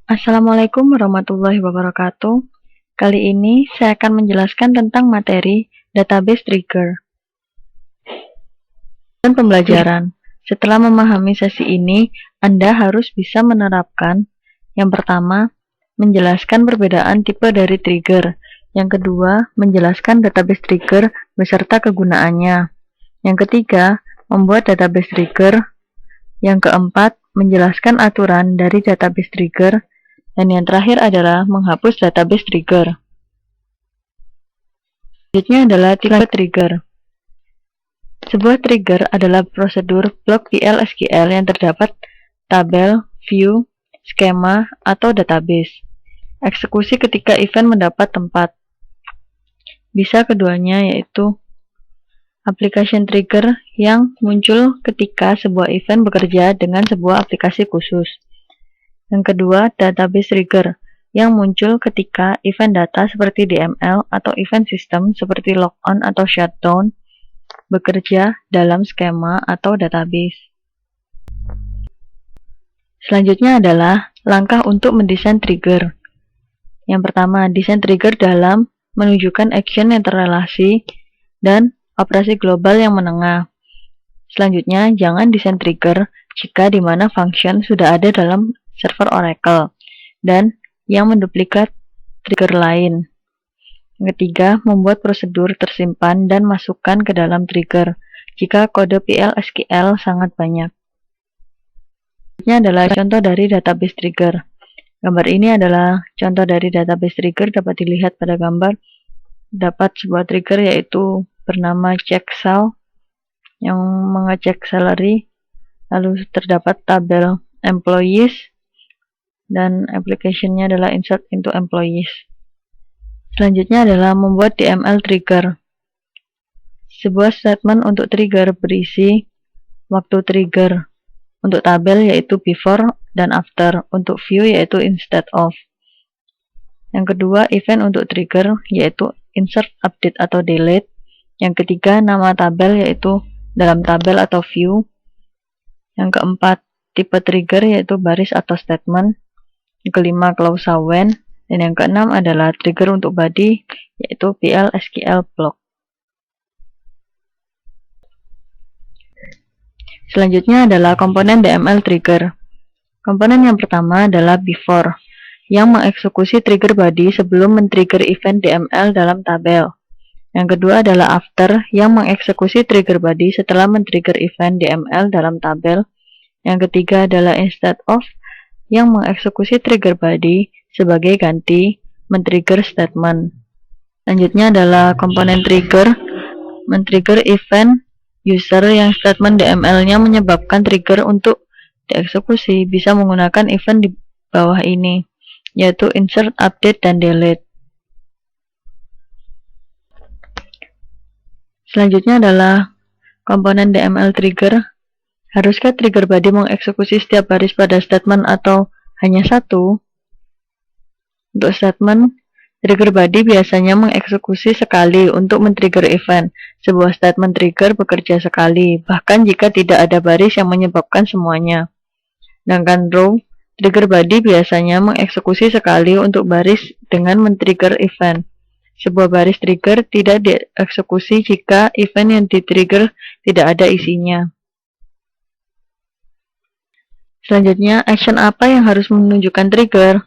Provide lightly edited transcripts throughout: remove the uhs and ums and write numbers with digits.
Assalamualaikum warahmatullahi wabarakatuh. Kali ini saya akan menjelaskan tentang materi database trigger dan pembelajaran. Setelah memahami sesi ini, Anda harus bisa menerapkan yang pertama, menjelaskan perbedaan tipe dari trigger. Yang kedua, menjelaskan database trigger beserta kegunaannya. Yang ketiga, membuat database trigger. Yang keempat, menjelaskan aturan dari database trigger. Dan yang terakhir adalah menghapus database trigger. Selanjutnya adalah tipe trigger. Sebuah trigger adalah prosedur blok PL/SQL yang terdapat tabel, view, skema, atau database. Eksekusi ketika event mendapat tempat. Bisa keduanya, yaitu application trigger yang muncul ketika sebuah event bekerja dengan sebuah aplikasi khusus. Yang kedua, database trigger yang muncul ketika event data seperti DML atau event system seperti logon atau shutdown bekerja dalam skema atau database. Selanjutnya adalah langkah untuk mendesain trigger. Yang pertama, desain trigger dalam menunjukkan action yang terrelasi dan operasi global yang menengah. Selanjutnya, jangan desain trigger jika di mana function sudah ada dalam server Oracle dan yang menduplikat trigger lain. Yang ketiga, membuat prosedur tersimpan dan masukkan ke dalam trigger jika kode PL/SQL sangat banyak. Selanjutnya adalah contoh dari database trigger. Gambar ini adalah contoh dari database trigger, dapat dilihat pada gambar. Dapat sebuah trigger yaitu bernama check cell yang mengecek salary, lalu terdapat tabel employees, dan application-nya adalah insert into employees. Selanjutnya adalah membuat DML trigger. Sebuah statement untuk trigger berisi waktu trigger. Untuk tabel yaitu before dan after. Untuk view yaitu instead of. Yang kedua, event untuk trigger yaitu insert, update, atau delete. Yang ketiga, nama tabel yaitu dalam tabel atau view. Yang keempat, tipe trigger yaitu baris atau statement. Yang kelima, klausa when. Dan yang keenam adalah trigger untuk body yaitu PL/SQL block. Selanjutnya adalah komponen DML trigger. Komponen yang pertama adalah before yang mengeksekusi trigger body sebelum men-trigger event DML dalam tabel. Yang kedua adalah after yang mengeksekusi trigger body setelah men-trigger event DML dalam tabel. Yang ketiga adalah instead of yang mengeksekusi trigger body sebagai ganti men-trigger statement. Selanjutnya adalah komponen trigger, men-trigger event user yang statement DML-nya menyebabkan trigger untuk dieksekusi bisa menggunakan event di bawah ini, yaitu insert, update, dan delete. Selanjutnya adalah komponen DML trigger. Haruskah trigger body mengeksekusi setiap baris pada statement atau hanya satu? Untuk statement, trigger body biasanya mengeksekusi sekali untuk men-trigger event. Sebuah statement trigger bekerja sekali, bahkan jika tidak ada baris yang menyebabkan semuanya. Sedangkan row, trigger body biasanya mengeksekusi sekali untuk baris dengan men-trigger event. Sebuah baris trigger tidak dieksekusi jika event yang di-trigger tidak ada isinya. Selanjutnya, action apa yang harus menunjukkan trigger?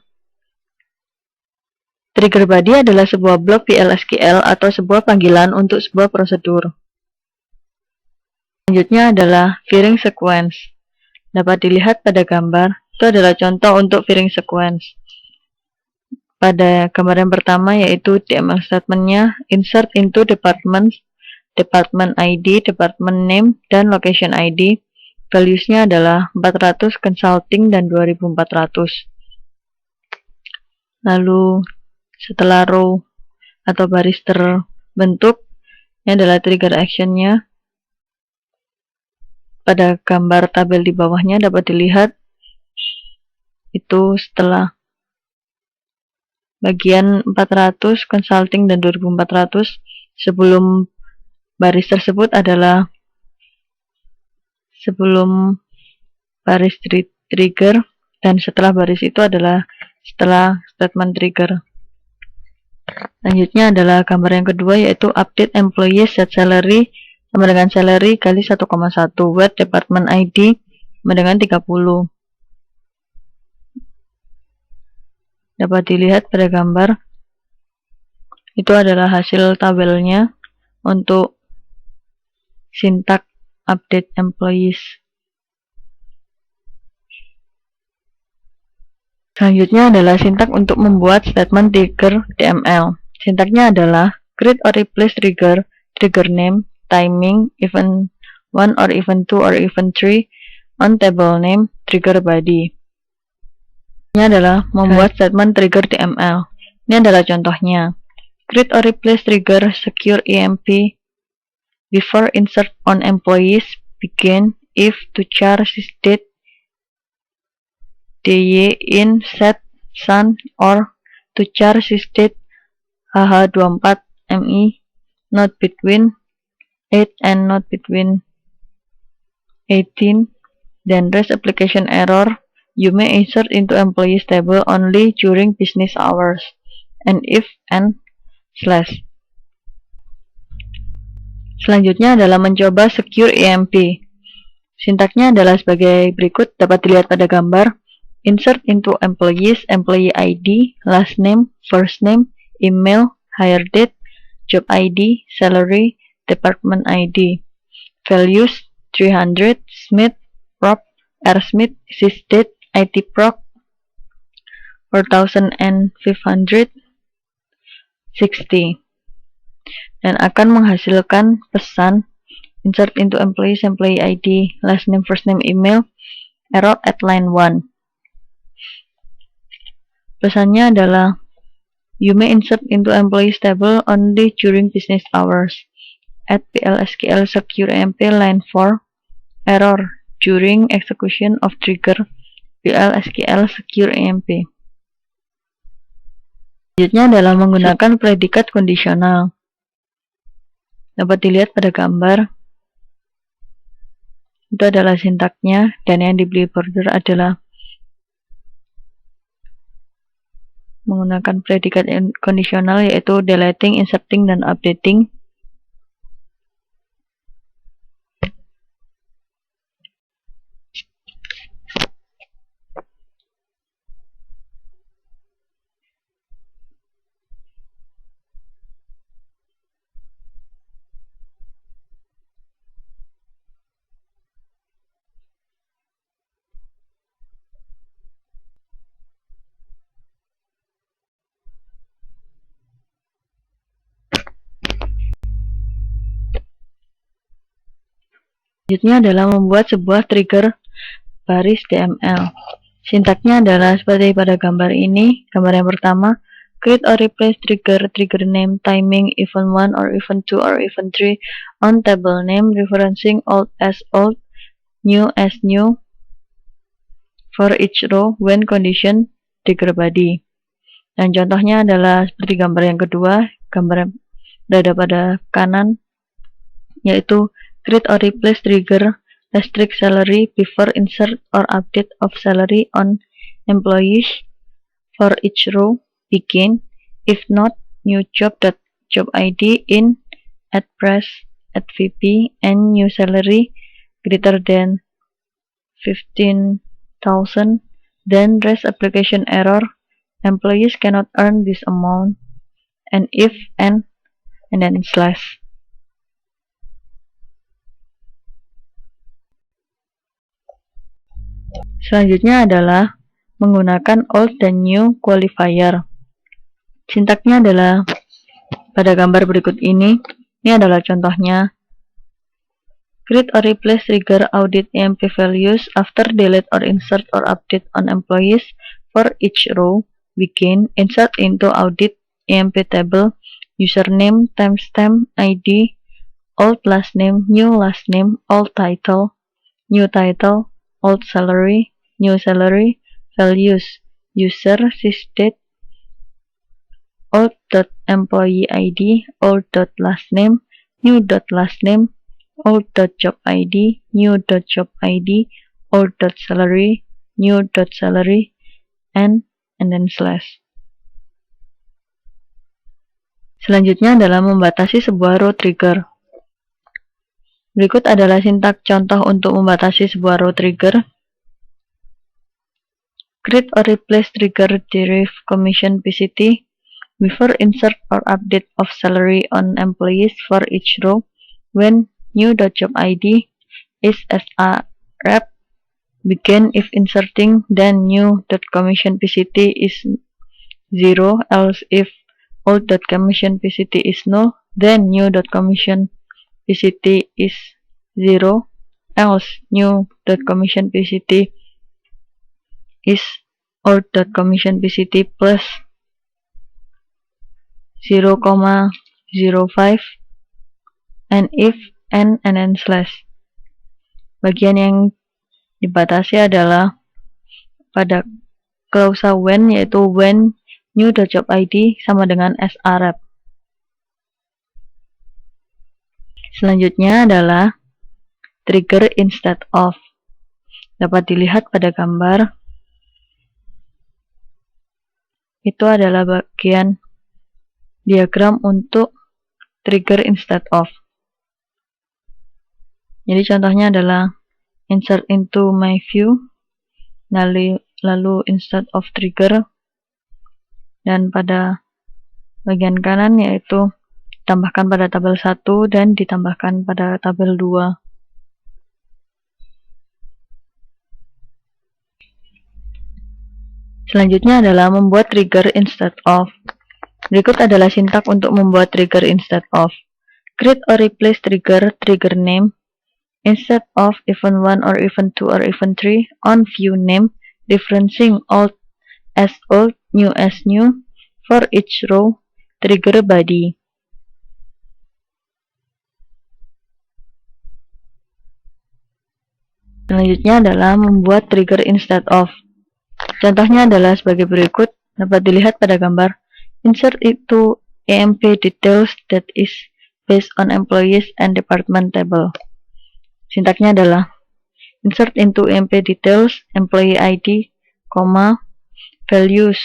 Trigger body adalah sebuah blok PL/SQL atau sebuah panggilan untuk sebuah prosedur. Selanjutnya adalah firing sequence. Dapat dilihat pada gambar, itu adalah contoh untuk firing sequence. Pada gambar yang pertama yaitu DML statement-nya insert into department, department ID, department name, dan location ID. Values-nya adalah 400, consulting, dan 2400. Lalu setelah row atau baris terbentuk, ini adalah trigger action-nya. Pada gambar tabel di bawahnya dapat dilihat itu setelah bagian 400, consulting, dan 2400. Sebelum baris tersebut adalah sebelum baris trigger, dan setelah baris itu adalah setelah statement trigger. Selanjutnya adalah gambar yang kedua, yaitu update employee set salary sama dengan salary kali 1,1, where department ID sama dengan 30. Dapat dilihat pada gambar, itu adalah hasil tabelnya untuk sintak update employees. Selanjutnya adalah sintak untuk membuat statement trigger DML. Sintaknya adalah create or replace trigger, trigger name, timing, event 1 or event 2 or event 3, on table name, trigger body. Ini adalah membuat statement trigger DML. Ini adalah contohnya. Create or replace trigger secure EMP before insert on employees begin if to charge is date dy in set sun or to charge is date hh24 mi not between 8 and not between 18. Then rest application error, you may insert into employees table only during business hours, and if and slash. Selanjutnya adalah mencoba secure EMP. Sintaknya adalah sebagai berikut, dapat dilihat pada gambar. Insert into employees, employee ID, last name, first name, email, hire date, job ID, salary, department ID. Values 300, Smith, Rob, R. Smith, sysdate, IT proc 4560, dan akan menghasilkan pesan insert into employees, employee ID, last name, first name, email, error at line 1. Pesannya adalah you may insert into employees table only during business hours. At PLSQL secure EMP line 4, error during execution of trigger PLSQL secure EMP. Selanjutnya adalah menggunakan predikat kondisional. Dapat dilihat pada gambar. Itu adalah sintaknya, dan yang diberi border adalah menggunakan predikat kondisional, yaitu deleting, inserting, dan updating. Selanjutnya adalah membuat sebuah trigger baris DML. Sintaknya adalah seperti pada gambar ini. Gambar yang pertama, create or replace trigger, trigger name, timing, event 1 or event 2 or event 3 on table name, referencing old as old, new as new for each row when condition trigger body. Dan contohnya adalah seperti gambar yang kedua, gambar yang berada pada kanan, yaitu create or replace trigger asterisk salary before insert or update of salary on employees for each row begin, if not new job ID in at press at VP and new salary greater than 15,000, then rest application error, employees cannot earn this amount, and if and then slash. Selanjutnya adalah menggunakan old dan new qualifier. Sintaknya adalah pada gambar berikut ini. Ini adalah contohnya. Create or replace trigger audit EMP values after delete or insert or update on employees for each row. Begin, insert into audit EMP table, username, timestamp, ID, old last name, old title, new title, old salary, new salary, values, user, sysdate, old.employee ID, old.last name, new.last name, old.job ID, new.job ID, old.salary, new.salary, and and then slash. Selanjutnya adalah membatasi sebuah row trigger. Berikut adalah sintak contoh untuk membatasi sebuah row trigger. Create or replace trigger derive commission PCT before insert or update of salary on employees for each row when new.jobid is srep begin if inserting then new.commission PCT is 0, else if old.commission PCT is null, then new.commission PCT is 0, else new.commission PCT is old.commission PCT plus 0,05 and if and then slash. Bagian yang dibatasi adalah pada klausa when, yaitu when new.jobid sama dengan srep. Selanjutnya adalah trigger instead of. Dapat dilihat pada gambar. Itu adalah bagian diagram untuk trigger instead of. Jadi contohnya adalah insert into my view, lalu instead of trigger, dan pada bagian kanan yaitu ditambahkan pada tabel 1 dan ditambahkan pada tabel 2. Selanjutnya adalah membuat trigger instead of. Berikut adalah sintak untuk membuat trigger instead of. Create or replace trigger name instead of event 1 or event 2 or event 3 on view name, referencing old as old, new as new for each row trigger body. Selanjutnya adalah membuat trigger instead of. Contohnya adalah sebagai berikut, dapat dilihat pada gambar. Insert into EMP details that is based on employees and department table. Sintaknya adalah insert into EMP details employee ID, values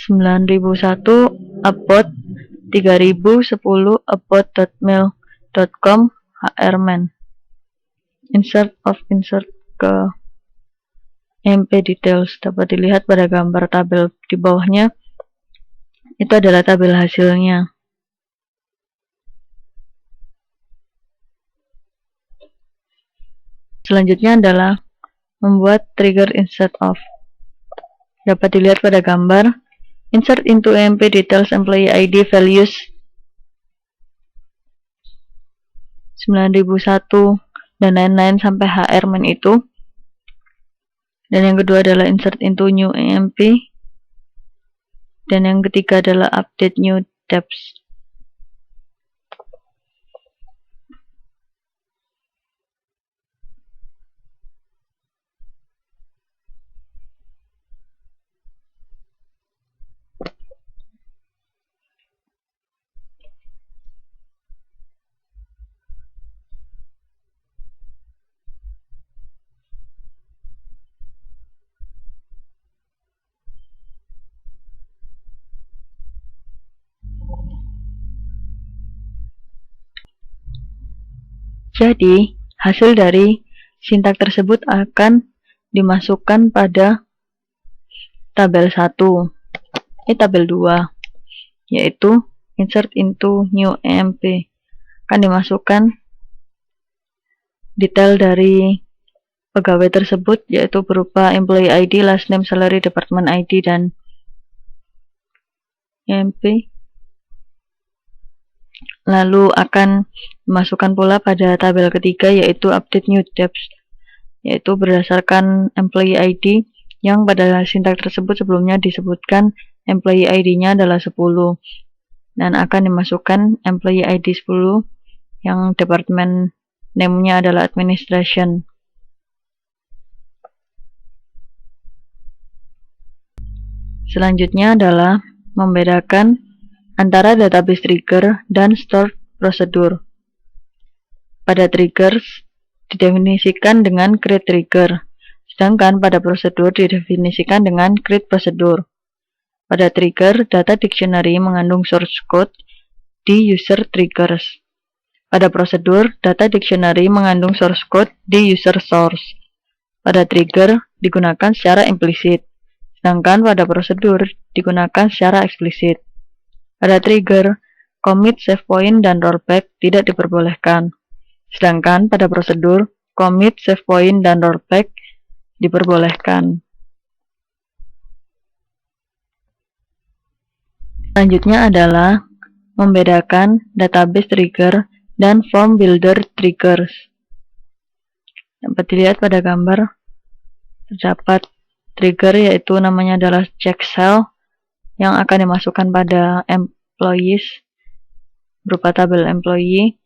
9001 about 3010 about.mail.com hrman. Insert ke EMP details dapat dilihat pada gambar tabel di bawahnya. Itu adalah tabel hasilnya. Selanjutnya adalah membuat trigger instead of. Dapat dilihat pada gambar. Insert into EMP details employee ID values 9001 dan lain-lain sampai hrman itu. Dan yang kedua adalah insert into new EMP. Dan yang ketiga adalah update new tabs. Jadi, hasil dari sintak tersebut akan dimasukkan pada tabel 1. Tabel 2, yaitu insert into new EMP. Akan dimasukkan detail dari pegawai tersebut, yaitu berupa employee ID, last name, salary, department ID, dan EMP. Lalu akan dimasukkan pula pada tabel ketiga, yaitu update new tabs, yaitu berdasarkan employee ID yang pada sintak tersebut sebelumnya disebutkan employee ID-nya adalah 10, dan akan dimasukkan employee ID 10 yang department name-nya adalah administration. Selanjutnya adalah membedakan antara database trigger dan stored procedure. Pada triggers didefinisikan dengan create trigger, Sedangkan pada prosedur didefinisikan dengan create prosedur. Pada trigger, data dictionary mengandung source code di user triggers. Pada prosedur, data dictionary mengandung source code di user source. Pada trigger, digunakan secara implisit, sedangkan pada prosedur digunakan secara eksplisit. Pada trigger, commit, save point, dan rollback tidak diperbolehkan, sedangkan pada prosedur, commit, save point, dan rollback diperbolehkan. Selanjutnya adalah membedakan database trigger dan form builder triggers. Dapat dilihat pada gambar, terdapat trigger yaitu namanya adalah check cell yang akan dimasukkan pada employees berupa tabel employee.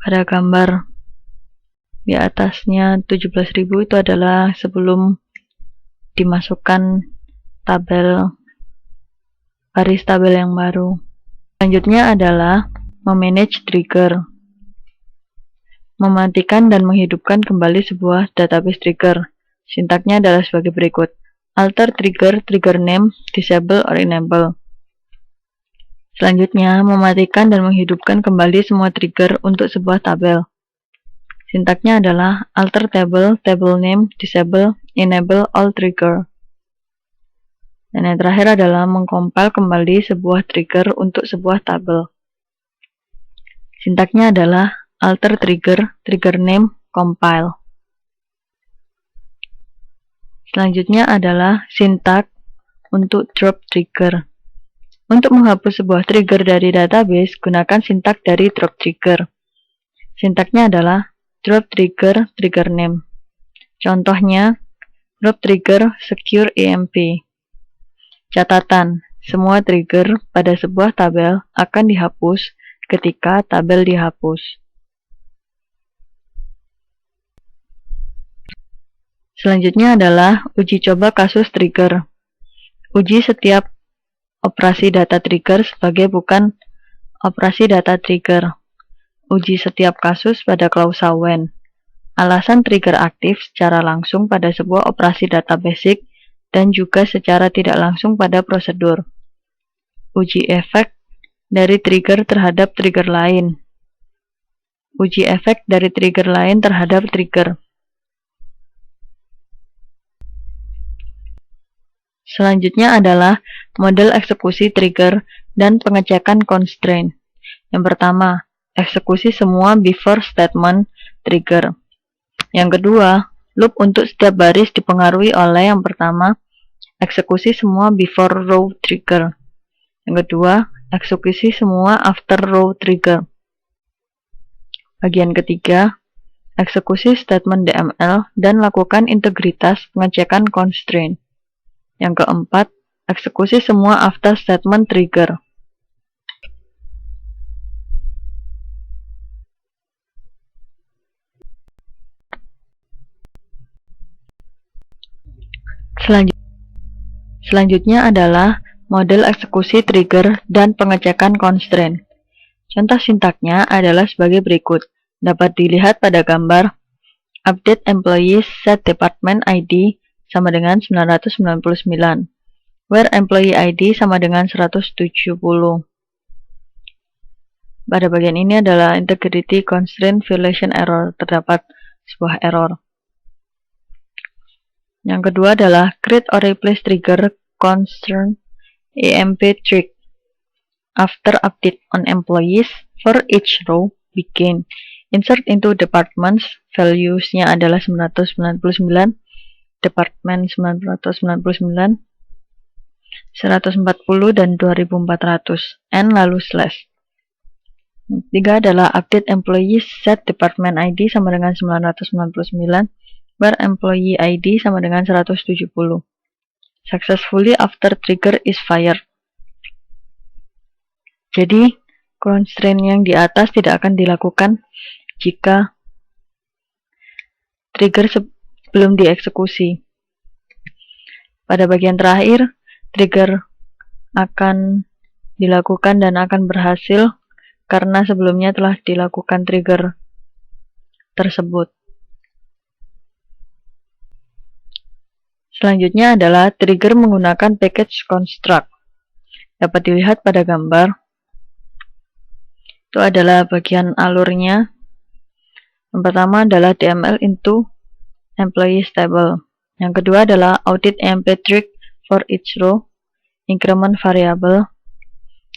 Pada gambar di atasnya 17.000 itu adalah sebelum dimasukkan tabel baris tabel yang baru. Selanjutnya adalah memanage trigger. Mematikan dan menghidupkan kembali sebuah database trigger. Sintaknya adalah sebagai berikut. Alter trigger, trigger name, disable or enable. Selanjutnya, mematikan dan menghidupkan kembali semua trigger untuk sebuah tabel. Sintaknya adalah alter table, table name, disable, enable all trigger. Dan yang terakhir adalah mengcompile kembali sebuah trigger untuk sebuah tabel. Sintaknya adalah alter trigger, trigger name, compile. Selanjutnya adalah sintak untuk drop trigger. Untuk menghapus sebuah trigger dari database, gunakan sintak dari drop trigger. Sintaknya adalah drop trigger, trigger name. Contohnya, drop trigger secure EMP. Catatan, semua trigger pada sebuah tabel akan dihapus ketika tabel dihapus. Selanjutnya adalah uji coba kasus trigger. Uji setiap operasi data trigger sebagai bukan operasi data trigger. Uji setiap kasus pada klausa when. Alasan trigger aktif secara langsung pada sebuah operasi data basic dan juga secara tidak langsung pada prosedur. Uji efek dari trigger terhadap trigger lain. Uji efek dari trigger lain terhadap trigger. Selanjutnya adalah model eksekusi trigger dan pengecekan constraint. Yang pertama, eksekusi semua before statement trigger. Yang kedua, loop untuk setiap baris dipengaruhi oleh yang pertama, eksekusi semua before row trigger. Yang kedua, eksekusi semua after row trigger. Bagian ketiga, eksekusi statement DML dan lakukan integritas pengecekan constraint. Yang keempat, eksekusi semua after statement trigger. Selanjutnya adalah model eksekusi trigger dan pengecekan constraint. Contoh sintaknya adalah sebagai berikut. Dapat dilihat pada gambar update employee set department ID sama dengan 999, where employee ID sama dengan 170. Pada bagian ini adalah integrity constraint violation error, terdapat sebuah error. Yang kedua adalah create or replace trigger constraint EMP trick. After update on employees, for each row, begin. Insert into departments, values-nya adalah 999, department 999, 140 dan 2400, and lalu slash. Tiga adalah update employee set department ID sama dengan 999, where employee ID sama dengan 170. Successfully after trigger is fired. Jadi, constraint yang di atas tidak akan dilakukan jika trigger belum dieksekusi. Pada bagian terakhir, trigger akan dilakukan dan akan berhasil karena sebelumnya telah dilakukan trigger tersebut. Selanjutnya adalah trigger menggunakan package construct. Dapat dilihat pada gambar. Itu adalah bagian alurnya. Yang pertama adalah DML into employees table. Yang kedua adalah audit EMP trick for each row, increment variable.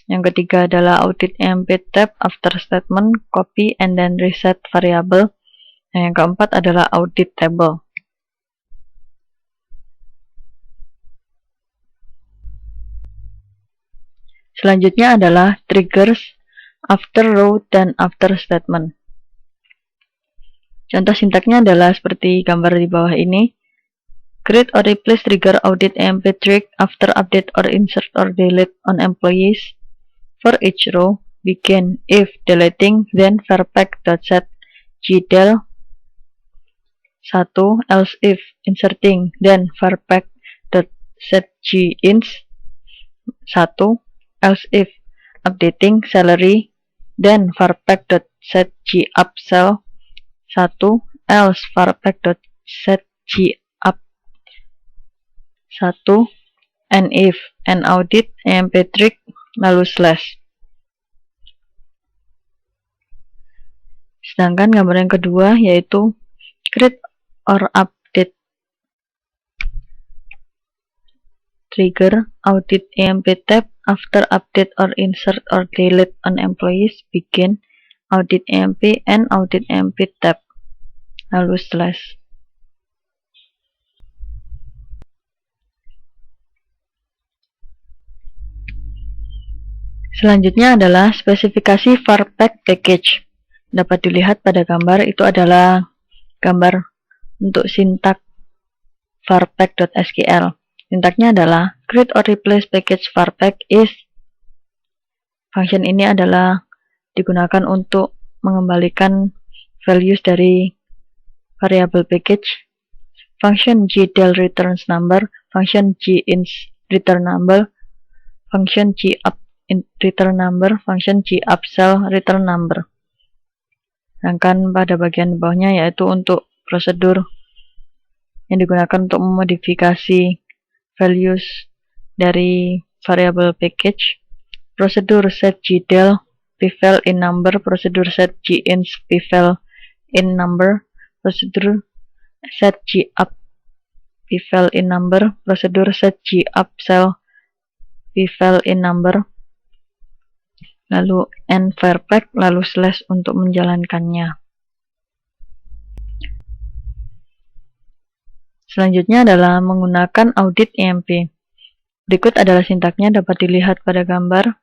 Yang ketiga adalah audit EMP tab after statement, copy and then reset variable. Dan yang keempat adalah audit table. Selanjutnya adalah triggers after row dan after statement. Contoh sintaknya adalah seperti gambar di bawah ini. Create or replace trigger audit EMP trick after update or insert or delete on employees. For each row, begin if deleting then verpack.set gdel 1, else if inserting then verpack.set gins 1, else if updating salary then verpack.set gupsell 1, else verpack.set gup 1, and if and audit EMP trick lalu slash. Sedangkan gambar yang kedua yaitu create or update trigger audit EMP tab after update or insert or delete on employees, begin audit EMP and audit EMP tab lalu slash. Selanjutnya adalah spesifikasi verpack package. Dapat dilihat pada gambar, itu adalah gambar untuk sintak verpack.sql. Sintaknya adalah create or replace package verpack is. Function ini adalah digunakan untuk mengembalikan values dari variable package. Function gdel returns number, function gins return number, function gup return number, function gupsell return number. Sedangkan pada bagian bawahnya yaitu untuk prosedur yang digunakan untuk memodifikasi values dari variable package. Prosedur set gdel pval in number, prosedur set gins pval in number, prosedur set gup pval in number, prosedur set gupsell pval in number, lalu end verpack lalu slash untuk menjalankannya. Selanjutnya adalah menggunakan audit EMP. Berikut adalah sintaknya, dapat dilihat pada gambar.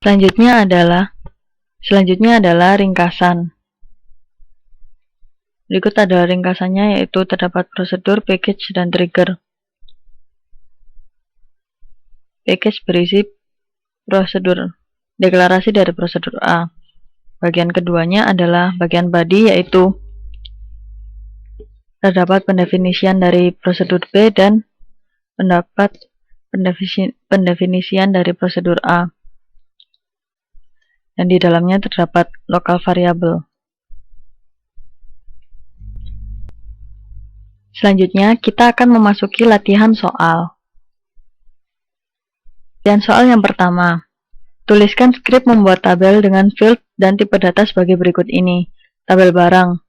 Selanjutnya adalah ringkasan. Berikut ada ringkasannya, yaitu terdapat prosedur, package, dan trigger. Package berisi prosedur, deklarasi dari prosedur A. Bagian keduanya adalah bagian body, yaitu terdapat pendefinisian dari prosedur B dan pendapat pendefinisian dari prosedur A. Dan di dalamnya terdapat local variable. Selanjutnya, kita akan memasuki latihan soal. Dan soal yang pertama, tuliskan skrip membuat tabel dengan field dan tipe data sebagai berikut ini. Tabel barang.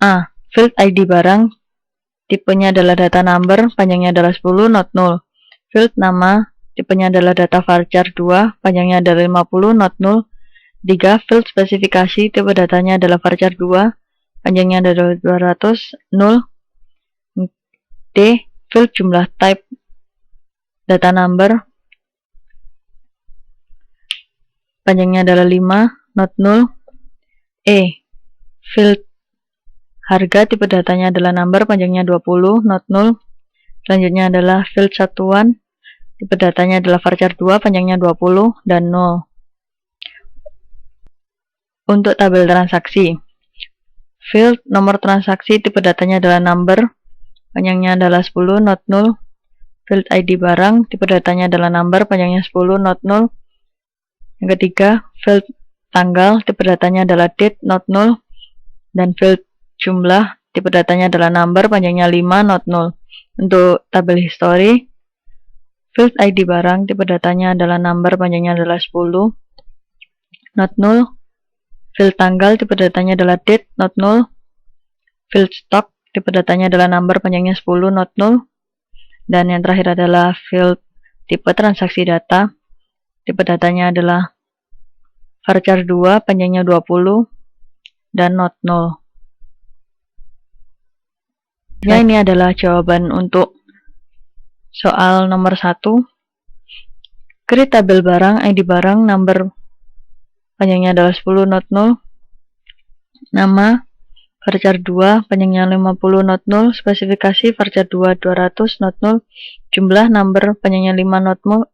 A. Field ID barang, tipenya adalah data number, panjangnya adalah 10, not 0. Field nama, tipenya adalah data varchar 2, panjangnya adalah 50, not 0. 3. Field spesifikasi, tipe datanya adalah varchar 2, panjangnya adalah 200, 0. D. Field jumlah type, data number, panjangnya adalah 5, not 0. E. Field harga, tipe datanya adalah number, panjangnya 20, not 0. Selanjutnya adalah field satuan, tipe datanya adalah varchar 2, panjangnya 20, dan 0. Untuk tabel transaksi, field nomor transaksi, tipe datanya adalah number, panjangnya adalah 10, not 0. Field ID barang, tipe datanya adalah number, panjangnya 10, not 0. Yang ketiga, field tanggal, tipe datanya adalah date, not 0. Dan field jumlah, tipe datanya adalah number, panjangnya 5, not 0. Untuk tabel history, field ID barang, tipe datanya adalah number, panjangnya adalah 10, not 0. Field tanggal, tipe datanya adalah date, not 0. Field stock, tipe datanya adalah number, panjangnya 10, not 0. Dan yang terakhir adalah field tipe transaksi data, tipe datanya adalah varchar 2, panjangnya 20, dan not 0. Ya, ini adalah jawaban untuk soal nomor 1. Create tabel barang, ID barang, number, panjangnya adalah 10, not 0. Nama, varchar 2, panjangnya 50, not 0. Spesifikasi, varchar 2, 200, not 0. Jumlah, number, panjangnya 5, not 0.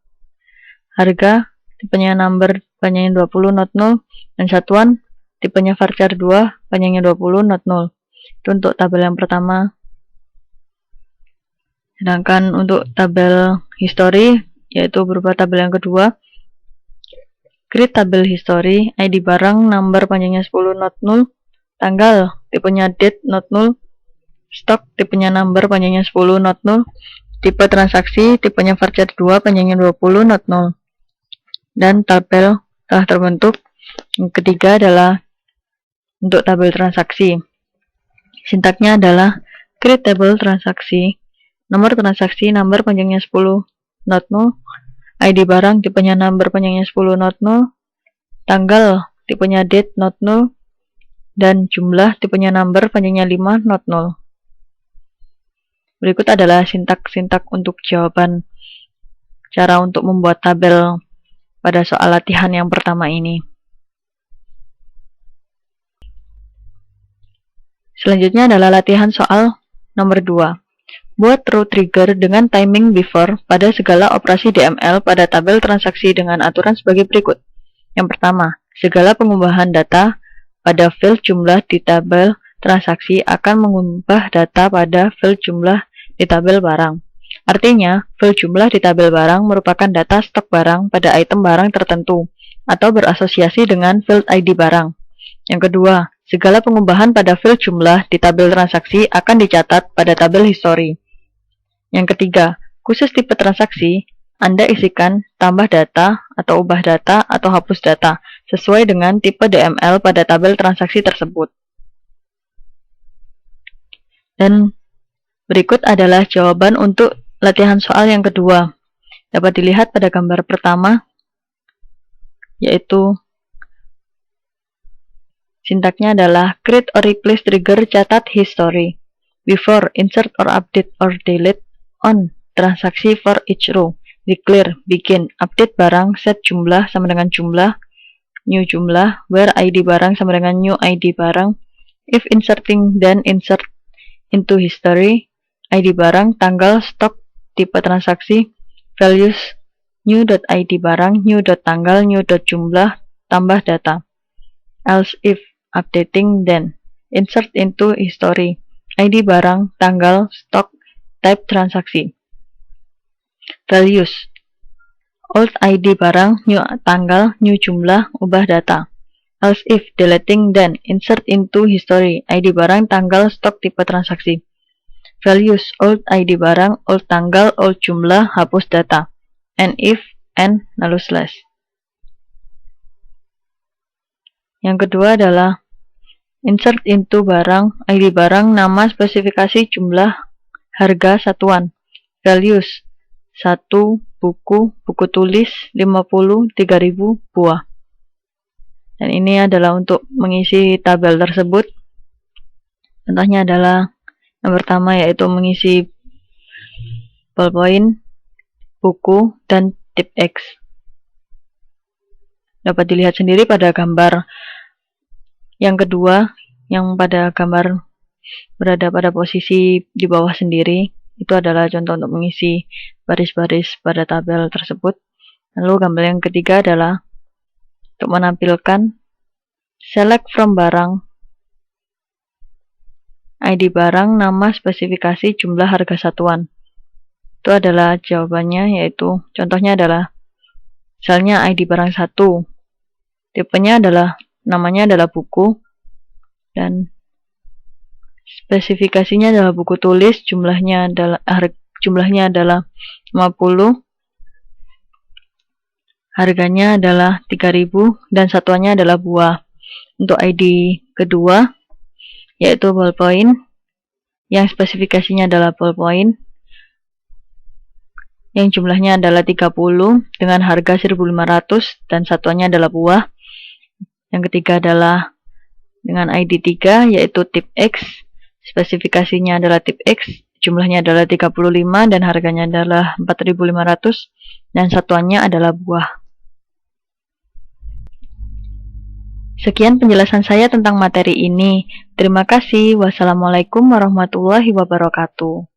Harga, tipenya number, panjangnya 20, not 0. Dan satuan, tipenya varchar 2, panjangnya 20, not 0. Itu untuk tabel yang pertama. Sedangkan untuk tabel history, yaitu berupa tabel yang kedua, create tabel history, ID barang, number, panjangnya 10, not 0. Tanggal, tipenya date, not 0. Stock, tipenya number, panjangnya 10, not 0. Tipe transaksi, tipenya varchar 2, panjangnya 20, not 0. Dan tabel telah terbentuk. Yang ketiga adalah untuk tabel transaksi. Sintaknya adalah create table transaksi, nomor transaksi, number, panjangnya 10, not 0. ID barang, tipenya number, panjangnya 10, not 0. Tanggal, tipenya date, not 0. Dan jumlah, tipenya number, panjangnya 5, not 0. Berikut adalah sintak-sintak untuk jawaban cara untuk membuat tabel pada soal latihan yang pertama ini. Selanjutnya adalah latihan soal nomor 2. Buat row trigger dengan timing before pada segala operasi DML pada tabel transaksi dengan aturan sebagai berikut. Yang pertama, segala pengubahan data pada field jumlah di tabel transaksi akan mengubah data pada field jumlah di tabel barang. Artinya, field jumlah di tabel barang merupakan data stok barang pada item barang tertentu atau berasosiasi dengan field ID barang. Yang kedua, segala pengubahan pada field jumlah di tabel transaksi akan dicatat pada tabel history. Yang ketiga, khusus tipe transaksi, Anda isikan tambah data atau ubah data atau hapus data sesuai dengan tipe DML pada tabel transaksi tersebut. Dan berikut adalah jawaban untuk latihan soal yang kedua. Dapat dilihat pada gambar pertama, yaitu sintaknya adalah create or replace trigger catat history before insert or update or delete on transaksi for each row. Declare, begin, update barang, set jumlah sama dengan jumlah, new jumlah, where ID barang sama dengan new ID barang. If inserting, then insert into history, ID barang, tanggal, stok, tipe transaksi, values, new.id barang, new.tanggal, new.jumlah, tambah data. Else if updating, then insert into history, ID barang, tanggal, stok, type transaksi. Values. Old ID barang, new tanggal, new jumlah, ubah data. Else if, deleting, then, insert into history, ID barang, tanggal, stok, tipe transaksi. Values, old ID barang, old tanggal, old jumlah, hapus data. And if, and, lalu slash. Yang kedua adalah insert into barang, ID barang, nama, spesifikasi, jumlah, harga, satuan. Values, 1, buku, buku tulis, 50, 3000, buah. Dan ini adalah untuk mengisi tabel tersebut. Contohnya adalah yang pertama yaitu mengisi ballpoint, buku, dan tip X. Dapat dilihat sendiri pada gambar yang kedua, yang pada gambar berada pada posisi di bawah sendiri. Itu adalah contoh untuk mengisi baris-baris pada tabel tersebut. Lalu gambar yang ketiga adalah untuk menampilkan select from barang, ID barang, nama, spesifikasi, jumlah, harga satuan. Itu adalah jawabannya, yaitu contohnya adalah misalnya ID barang 1, tipenya adalah, namanya adalah buku, dan spesifikasinya adalah buku tulis, jumlahnya adalah 50, harganya adalah 3000, dan satuannya adalah buah. Untuk ID kedua yaitu ballpoint, yang spesifikasinya adalah ballpoint, yang jumlahnya adalah 30 dengan harga 1500 dan satuannya adalah buah. Yang ketiga adalah dengan ID 3 yaitu tip X, spesifikasinya adalah tip X, jumlahnya adalah 35 dan harganya adalah 4500 dan satuannya adalah buah. Sekian penjelasan saya tentang materi ini. Terima kasih. Wassalamualaikum warahmatullahi wabarakatuh.